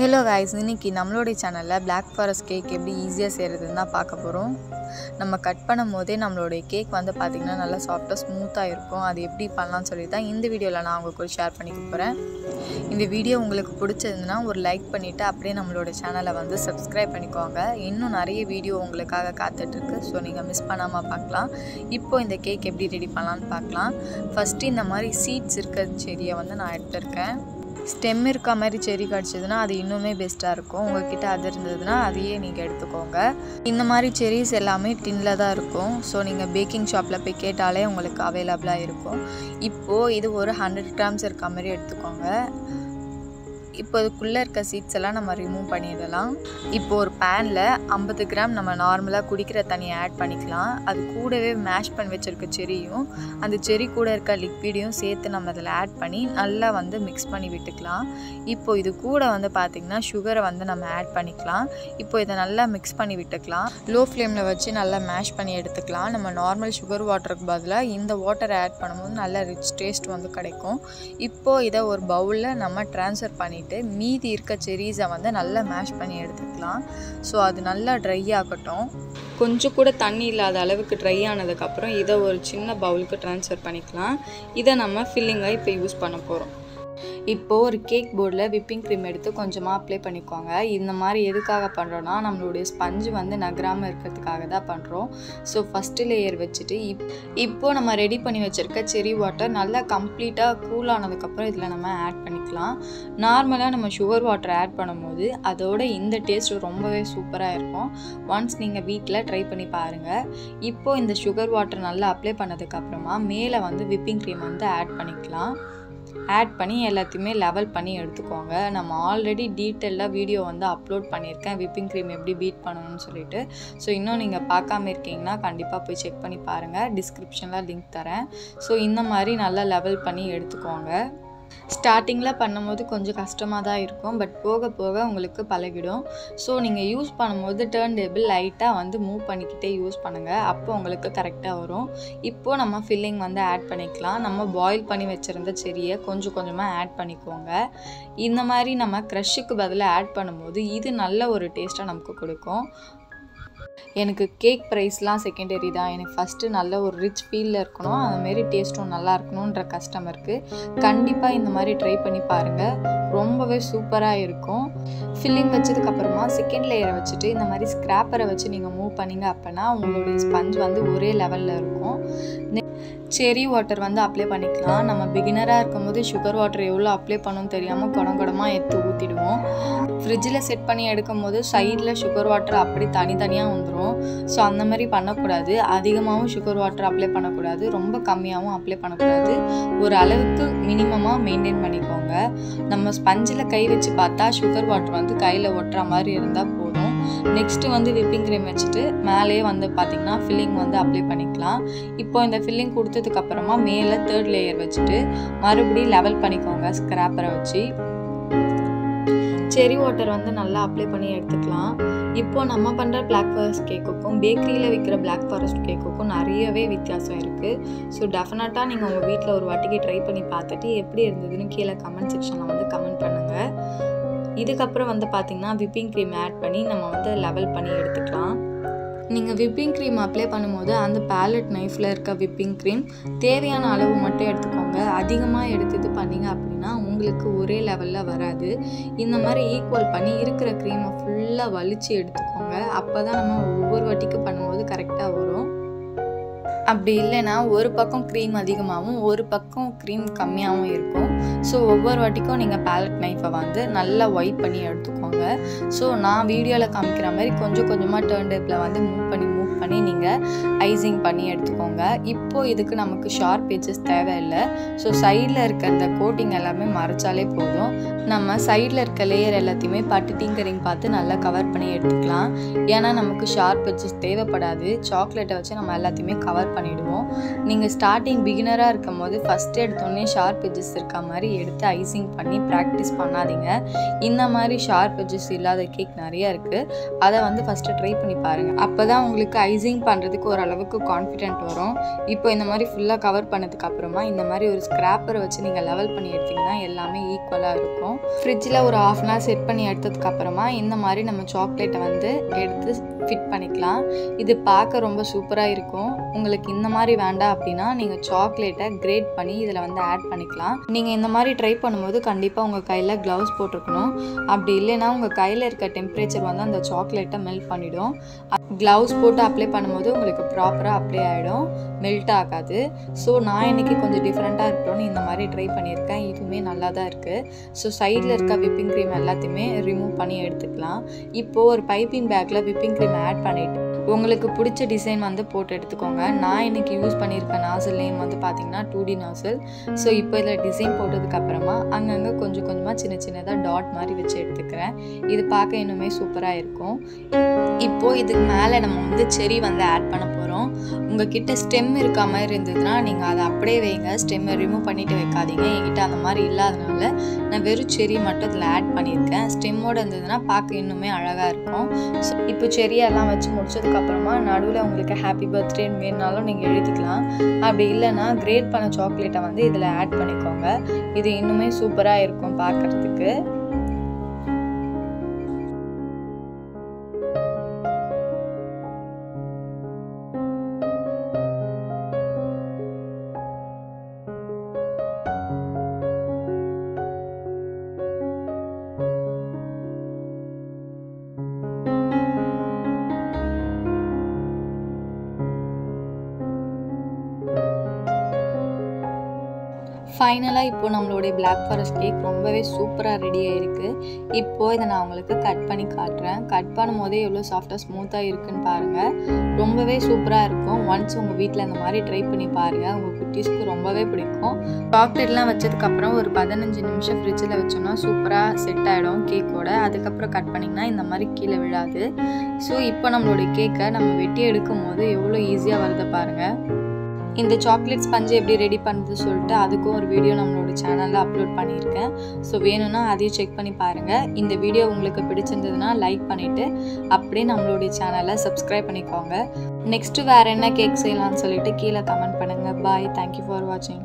Hello guys, இன்னைக்கு நம்மளுடைய சேனலில் பிளாக் ஃபாரஸ்ட் கேக் எப்படி ஈஸியாக செய்கிறதுன்னு தான் பார்க்க போகிறோம். நம்ம கட் பண்ணும் போதே நம்மளுடைய கேக் வந்து பார்த்திங்கன்னா நல்லா சாஃப்டாக ஸ்மூத்தாக இருக்கும். அது எப்படி பண்ணலான்னு சொல்லி தான் இந்த வீடியோவில் நான் உங்களுக்கு கூட ஷேர் பண்ணிக்க போகிறேன். இந்த வீடியோ உங்களுக்கு பிடிச்சிருந்துன்னா ஒரு லைக் பண்ணிவிட்டு அப்படியே நம்மளோட சேனலை வந்து சப்ஸ்கிரைப் பண்ணிக்கோங்க. இன்னும் நிறைய வீடியோ உங்களுக்காக காத்துட்ருக்கு. ஸோ நீங்கள் மிஸ் பண்ணாமல் பார்க்கலாம். இப்போது இந்த கேக் எப்படி ரெடி பண்ணலான்னு பார்க்கலாம். ஃபஸ்ட்டு இந்த மாதிரி சீட்ஸ் இருக்க செடியை வந்து நான் எடுத்திருக்கேன். ஸ்டெம் இருக்க மாதிரி செடி கிடச்சிதுன்னா அது இன்னுமே பெஸ்ட்டாக இருக்கும். உங்கள்கிட்ட அது இருந்ததுன்னா அதையே நீங்கள் எடுத்துக்கோங்க. இந்த மாதிரி செரிஸ் எல்லாமே டின்னில் தான் இருக்கும். ஸோ நீங்கள் பேக்கிங் ஷாப்பில் போய் கேட்டாலே உங்களுக்கு அவைலபிளாக இருக்கும். இப்போது இது ஒரு 100 கிராம்ஸ் இருக்க மாதிரி எடுத்துக்கோங்க. இப்போ இதுக்குள்ளே இருக்க சீட்ஸ் எல்லாம் நம்ம ரிமூவ் பண்ணிடலாம். இப்போது ஒரு பேனில் 50 கிராம் நம்ம நார்மலாக குடிக்கிற தண்ணியை ஆட் பண்ணிக்கலாம். அது கூடவே மேஷ் பண்ணி வச்சுருக்க செரியும் அந்த செரி கூட இருக்க லிக்விடையும் சேர்த்து நம்ம அதில் ஆட் பண்ணி நல்லா வந்து மிக்ஸ் பண்ணி விட்டுக்கலாம். இப்போது இது கூட வந்து பார்த்திங்கன்னா சுகரை வந்து நம்ம ஆட் பண்ணிக்கலாம். இப்போ இதை நல்லா மிக்ஸ் பண்ணி விட்டுக்கலாம். லோ ஃப்ளேமில் வச்சு நல்லா மேஷ் பண்ணி எடுத்துக்கலாம். நம்ம நார்மல் சுகர் வாட்டருக்கு பதிலாக இந்த வாட்டரை ஆட் பண்ணும்போது நல்ல ரிச் டேஸ்ட் வந்து கிடைக்கும். இப்போது இதை ஒரு பவுலில் நம்ம ட்ரான்ஸ்ஃபர் பண்ணிவிட்டு மீதி இருக்க செரீஸை வந்து நல்லா மேஷ் பண்ணி எடுத்துக்கலாம். ஸோ அது நல்லா ட்ரை ஆகட்டும். கொஞ்சம் கூட தண்ணி இல்லாத அளவுக்கு ட்ரை ஆனதுக்கப்புறம் இதை ஒரு சின்ன பவுலுக்கு ட்ரான்ஸ்ஃபர் பண்ணிக்கலாம். இதை நம்ம ஃபில்லிங்காக இப்போ யூஸ் பண்ண போகிறோம். இப்போது ஒரு கேக் போர்டில் விப்பிங் க்ரீம் எடுத்து கொஞ்சமாக அப்ளை பண்ணிக்கோங்க. இந்த மாதிரி எதுக்காக பண்ணுறோன்னா நம்மளுடைய ஸ்பஞ்சு வந்து நகராமல் இருக்கிறதுக்காக தான் பண்ணுறோம். ஸோ ஃபஸ்ட்டு லேயர் வச்சுட்டு இப்போது நம்ம ரெடி பண்ணி வச்சுருக்க செரி வாட்டர் நல்லா கம்ப்ளீட்டாக கூல் ஆனதுக்கப்புறம் இதில் நம்ம ஆட் பண்ணிக்கலாம். நார்மலாக நம்ம சுகர் வாட்டர் ஆட் பண்ணும்போது அதோட இந்த டேஸ்ட் ரொம்பவே சூப்பராக இருக்கும். ஒன்ஸ் நீங்கள் வீட்டில் ட்ரை பண்ணி பாருங்கள். இப்போது இந்த சுகர் வாட்டர் நல்லா அப்ளை பண்ணதுக்கப்புறமா மேலே வந்து விப்பிங் க்ரீம் வந்து ஆட் பண்ணிக்கலாம். ஆட் பண்ணி எல்லாத்தையுமே லெவல் பண்ணி எடுத்துக்கோங்க. நம்ம ஆல்ரெடி டீட்டெயிலாக வீடியோ வந்து அப்லோட் பண்ணியிருக்கேன் விப்பிங் க்ரீம் எப்படி பீட் பண்ணணும்னு சொல்லிட்டு. ஸோ இன்னும் நீங்கள் பார்க்காம இருக்கீங்கன்னா கண்டிப்பாக போய் செக் பண்ணி பாருங்கள். டிஸ்கிரிப்ஷனில் லிங்க் தரேன். ஸோ இந்த மாதிரி நல்லா லெவல் பண்ணி எடுத்துக்கோங்க. ஸ்டார்டிங்கில் பண்ணும்போது கொஞ்சம் கஷ்டமாக தான் இருக்கும். பட் போக போக உங்களுக்கு பழகிடும். ஸோ நீங்கள் யூஸ் பண்ணும்போது டர்ன் டேபிள் லைட்டாக வந்து மூவ் பண்ணிக்கிட்டே யூஸ் பண்ணுங்கள். அப்போ உங்களுக்கு கரெக்டாக வரும். இப்போது நம்ம ஃபில்லிங் வந்து ஆட் பண்ணிக்கலாம். நம்ம பாயில் பண்ணி வச்சுருந்த செரியை கொஞ்சம் கொஞ்சமாக ஆட் பண்ணிக்கோங்க. இந்த மாதிரி நம்ம க்ரஷ்ஷுக்கு பதிலாக ஆட் பண்ணும்போது இது நல்ல ஒரு டேஸ்ட்டாக நமக்கு கொடுக்கும். எனக்கு கேக் ப்ரைஸ்லாம் செகண்டரி தான். எனக்கு ஃபஸ்ட்டு நல்ல ஒரு ரிச் ஃபீலில் இருக்கணும், அதுமாரி டேஸ்ட்டும் நல்லா இருக்கணுன்ற கஸ்டமருக்கு கண்டிப்பாக இந்த மாதிரி ட்ரை பண்ணி பாருங்கள். ரொம்பவே சூப்பராக இருக்கும். ஃபில்லிங் வச்சதுக்கப்புறமா செகண்ட் லேயரை வச்சுட்டு இந்த மாதிரி ஸ்க்ராப்பரை வச்சு நீங்கள் மூவ் பண்ணிங்க அப்படின்னா உங்களுடைய ஸ்பஞ்ச் வந்து ஒரே லெவலில் இருக்கும். செரி வாட்டர் வந்து அப்ளை பண்ணிக்கலாம். நம்ம பிகினராக இருக்கும்போது சுகர் வாட்டர் எவ்வளோ அப்ளை பண்ணணும்னு தெரியாமல் குடமாக எடுத்து ஊற்றிடுவோம். ஃப்ரிட்ஜில் செட் பண்ணி எடுக்கும் போது சைடில் சுகர் வாட்டர் அப்படி தனித்தனியாக வந்துடும். ஸோ அந்த மாதிரி பண்ணக்கூடாது. அதிகமாகவும் சுகர் வாட்டர் அப்ளை பண்ணக்கூடாது, ரொம்ப கம்மியாகவும் அப்ளை பண்ணக்கூடாது. ஒரு அளவுக்கு மினிமமாக மெயின்டைன் பண்ணிக்கோங்க. நம்ம ஸ்பஞ்சில் கை வச்சு பார்த்தா சுகர் வாட்டர் வந்து கையில் ஒட்டுற மாதிரி இருந்தால் போதும். நெக்ஸ்ட்டு வந்து விப்பிங் க்ரீம் வச்சுட்டு மேலே வந்து பார்த்திங்கன்னா ஃபில்லிங் வந்து அப்ளை பண்ணிக்கலாம். இப்போ இந்த ஃபில்லிங் கொடுத்ததுக்கப்புறமா மேலே தேர்ட் லேயர் வச்சுட்டு மறுபடியும் லெவல் பண்ணிக்கோங்க ஸ்க்ராப்பரை வச்சு. செரி வாட்டர் வந்து நல்லா அப்ளை பண்ணி எடுத்துக்கலாம். இப்போது நம்ம பண்ணுற பிளாக் ஃபாரஸ்ட் கேக்குக்கும் பேக்கரியில் விற்கிற பிளாக் ஃபாரஸ்ட் கேக்குக்கும் நிறையவே வித்தியாசம் இருக்குது. ஸோ டெஃபினட்டாக நீங்கள் உங்கள் வீட்டில் ஒரு வாட்டிக்கு ட்ரை பண்ணி பார்த்துட்டு எப்படி இருந்ததுன்னு கீழே கமெண்ட் செக்ஷனில் வந்து கமெண்ட் பண்ணுங்கள். இதுக்கப்புறம் வந்து பார்த்திங்கன்னா விப்பிங் க்ரீம் ஆட் பண்ணி நம்ம வந்து லெவல் பண்ணி எடுத்துக்கலாம். நீங்கள் விப்பிங் க்ரீம் அப்ளை பண்ணும்போது அந்த பேலட் நைஃப்பில் இருக்க விப்பிங் க்ரீம் தேவையான அளவு மட்டும் எடுத்துக்கோங்க. அதிகமாக எடுத்து பண்ணிங்க அப்படின்னா உங்களுக்கு ஒரே லெவலில் வராது. இந்த மாதிரி ஈக்குவல் பண்ணி இருக்கிற க்ரீமை ஃபுல்லாக வலித்து எடுத்துக்கோங்க. அப்போ தான் நம்ம ஒவ்வொரு வாட்டிக்கு பண்ணும்போது கரெக்டாக வரும். அப்படி இல்லைன்னா ஒரு பக்கம் க்ரீம் அதிகமாகவும் ஒரு பக்கம் க்ரீம் கம்மியாகவும் இருக்கும். ஸோ ஒவ்வொரு வாட்டிக்கும் நீங்கள் பேலட் நைஃபை வந்து நல்லா ஒயிட் பண்ணி எடுத்துக்கோங்க. ஸோ நான் வீடியோவில் காமிக்கிற மாதிரி கொஞ்சம் கொஞ்சமாக டர்ன் டேபிளில் வந்து மூவ் பண்ணி நீங்கள் ஐசிங் பண்ணி எடுத்துக்கோங்க. இப்போது இதுக்கு நமக்கு ஷார்ப் எட்ஜஸ் தேவையில்லை. ஸோ சைடில் இருக்க இந்த கோட்டிங் எல்லாமே மறைச்சாலே போதும். நம்ம சைடில் இருக்க லேயர் எல்லாத்தையுமே பட்டு டிங்கரிங் பார்த்து நல்லா கவர் பண்ணி எடுத்துக்கலாம். ஏன்னா நமக்கு ஷார்ப் எட்ஜஸ் தேவைப்படாது. சாக்லேட்டை வச்சு நம்ம எல்லாத்தையுமே கவர் பண்ணிவிடுவோம். நீங்கள் ஸ்டார்டிங் பிகினராக இருக்கும் போது ஃபஸ்ட்டு எடுத்தோடனே ஷார்ப் எட்ஜஸ் இருக்க மாதிரி எடுத்து ஐசிங் பண்ணி ப்ராக்டிஸ் பண்ணாதீங்க. இந்த மாதிரி ஷார்ப் எட்ஜஸ் இல்லாத கேக் நிறைய இருக்குது. அதை வந்து ஃபஸ்ட்டு ட்ரை பண்ணி பாருங்கள். அப்போ தான் உங்களுக்கு ஐசிங் பண்ணுறதுக்கு ஓரளவுக்கு கான்ஃபிடென்ட் வரும். இப்போ இந்த மாதிரி ஃபுல்லாக கவர் பண்ணதுக்கப்புறமா இந்த மாதிரி ஒரு ஸ்க்ராப்பரை வச்சு நீங்கள் லெவல் பண்ணி எடுத்திங்கன்னா எல்லாமே ஈக்குவலாக இருக்கும். ஃப்ரிட்ஜில் ஒரு 1/2 hour செட் பண்ணி எடுத்ததுக்கப்புறமா இந்த மாதிரி நம்ம சாக்லேட்டை வந்து எடுத்து ஃபிட் பண்ணிக்கலாம். இது பார்க்க ரொம்ப சூப்பராக இருக்கும். உங்களுக்கு இந்த மாதிரி வேண்டாம் அப்படின்னா நீங்கள் சாக்லேட்டை கிரேட் பண்ணி இதில் வந்து ஆட் பண்ணிக்கலாம். நீங்கள் இந்த மாதிரி ட்ரை பண்ணும்போது கண்டிப்பாக உங்கள் கையில் க்ளவுஸ் போட்டிருக்கணும். அப்படி இல்லைன்னா உங்கள் கையில் இருக்க டெம்பரேச்சர் வந்து அந்த சாக்லேட்டை மெல்ட் பண்ணிவிடும். க்ளவுஸ் போட்டு அப்ளை பண்ணும்போது உங்களுக்கு ப்ராப்பராக அப்ளை ஆகிடும், மெல்ட் ஆகாது. ஸோ நான் இன்றைக்கி கொஞ்சம் டிஃப்ரெண்ட்டாக இருக்கணும்னு இந்த மாதிரி ட்ரை பண்ணியிருக்கேன். இதுவுமே நல்லா தான் இருக்குது. ஸோ சைடில் இருக்க விப்பிங் க்ரீம் எல்லாத்தையுமே ரிமூவ் பண்ணி எடுத்துக்கலாம். இப்போது ஒரு பைப்பிங் பேக்கில் விப்பிங் க்ரீம் ஆட் பண்ணிவிட்டு உங்களுக்கு பிடிச்ச டிசைன் வந்து போட்டு எடுத்துக்கோங்க. நான் இன்றைக்கி யூஸ் பண்ணியிருக்க நாசில் நேம் வந்து பார்த்திங்கன்னா 2D நாசில். ஸோ இப்போ இதில் டிசைன் போட்டதுக்கப்புறமா அங்கங்கே கொஞ்சம் கொஞ்சமாக சின்ன சின்னதாக டாட் மாதிரி வச்சு எடுத்துக்கிறேன். இது பார்க்க இன்னுமே சூப்பராக இருக்கும். இப்போது இதுக்கு மேலே நம்ம வந்து செரி வந்து ஆட் பண்ண போகிறோம். உங்ககிட்ட ஸ்டெம் இருக்க மாதிரி இருந்ததுன்னா நீங்கள் அதை அப்படியே வைங்க, ஸ்டெம்மை ரிமூவ் பண்ணிவிட்டு வைக்காதீங்க. என்கிட்ட அந்த மாதிரி இல்லாதனால நான் வெறும் செரி மட்டும் இதில் ஆட் பண்ணியிருக்கேன். ஸ்டெம்மோடு இருந்ததுன்னா பார்க்க இன்னுமே அழகாக இருக்கும். ஸோ இப்போ செரியெல்லாம் வச்சு முடிச்சதுக்கப்புறமா நடுவில் உங்களுக்கு ஹாப்பி பர்த்டேன்னு வேணுனாலும் நீங்கள் எழுதிக்கலாம். அப்படி இல்லைன்னா கிரேட் பண்ண சாக்லேட்டை வந்து இதில் ஆட் பண்ணிக்கோங்க. இது இன்னுமே சூப்பராக இருக்கும் பார்க்குறதுக்கு. ஃபைனலாக இப்போது நம்மளுடைய பிளாக் ஃபாரஸ்ட் கேக் ரொம்பவே சூப்பராக ரெடி ஆகிருக்கு. இப்போது இதை நான் உங்களுக்கு கட் பண்ணி காட்டுறேன். கட் பண்ணும் போதே எவ்வளோ சாஃப்டாக ஸ்மூத்தாக இருக்குன்னு பாருங்கள். ரொம்பவே சூப்பராக இருக்கும். ஒன்ஸ் உங்கள் வீட்டில் இந்த மாதிரி ட்ரை பண்ணி பாருங்கள், உங்கள் குட்டீஸ்க்கு ரொம்பவே பிடிக்கும். சாக்லேட்லாம் வச்சதுக்கப்புறம் ஒரு 15 நிமிஷம் ஃப்ரிட்ஜில் வச்சோன்னா சூப்பராக செட் ஆகிடும் கேக்கோட. அதுக்கப்புறம் கட் பண்ணிங்கன்னா இந்த மாதிரி கீழே விழாது. ஸோ இப்போ நம்மளுடைய கேக்கை நம்ம வெட்டி எடுக்கும் போது எவ்வளோ ஈஸியாக வருது பாருங்கள். இந்த சாக்லேட் ஸ்பஞ்சு எப்படி ரெடி பண்ணுறது சொல்லிட்டு அதுக்கும் ஒரு வீடியோ நம்மளோட சேனலில் அப்லோட் பண்ணியிருக்கேன். ஸோ வேணும்னா அதையும் செக் பண்ணி பாருங்கள். இந்த வீடியோ உங்களுக்கு பிடிச்சிருந்ததுன்னா லைக் பண்ணிவிட்டு அப்படியே நம்மளுடைய சேனலை சப்ஸ்கிரைப் பண்ணிக்கோங்க. நெக்ஸ்ட்டு வேறு என்ன கேக் செய்யலாம்னு சொல்லிட்டு கீழே கமெண்ட் பண்ணுங்கள். பாய். தேங்க்யூ ஃபார் வாட்சிங்.